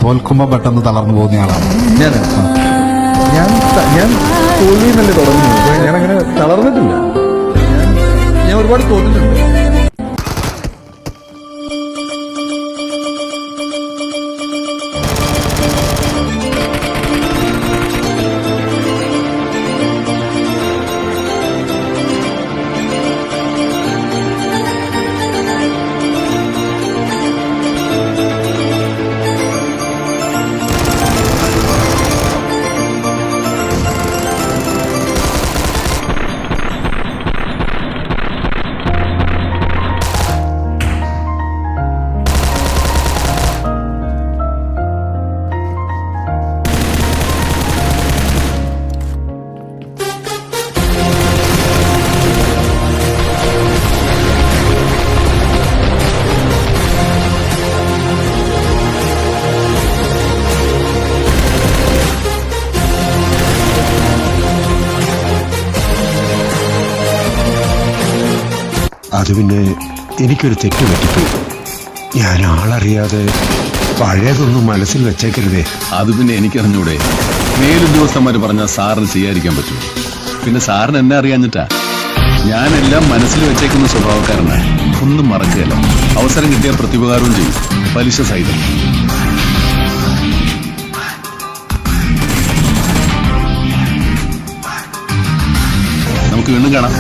തോൽക്കുമ്പോ പെട്ടെന്ന് തളർന്നു പോകുന്ന ആളാണ്. ഞാൻ തോൽവിന്നല്ലേ തുടങ്ങുന്നത്. ഞാനങ്ങനെ തളർന്നിട്ടില്ല. ഞാൻ ഒരുപാട് തോന്നിട്ടുണ്ട്. അത് പിന്നെ എനിക്കൊരു തെറ്റ് പറ്റിപ്പോയി. ഞാൻ ആളറിയാതെ പഴയതൊന്നും മനസ്സിൽ വെച്ചേക്കരുതേ. അത് പിന്നെ എനിക്കറിഞ്ഞൂടെ. മേലുദ്യോഗസ്ഥന്മാര് പറഞ്ഞാൽ സാറിന് ചെയ്യാതിരിക്കാൻ പറ്റും. പിന്നെ സാറിന് എന്നെ അറിയാഞ്ഞിട്ടാ. ഞാനെല്ലാം മനസ്സിൽ വെച്ചേക്കുന്ന സ്വഭാവക്കാരനാണ്. ഒന്നും മറക്കുകയല്ല. അവസരം കിട്ടിയ പ്രത്യുപകാരവും ചെയ്യും, പലിശ സഹിതം. നമുക്ക് വീണ്ടും കാണാം.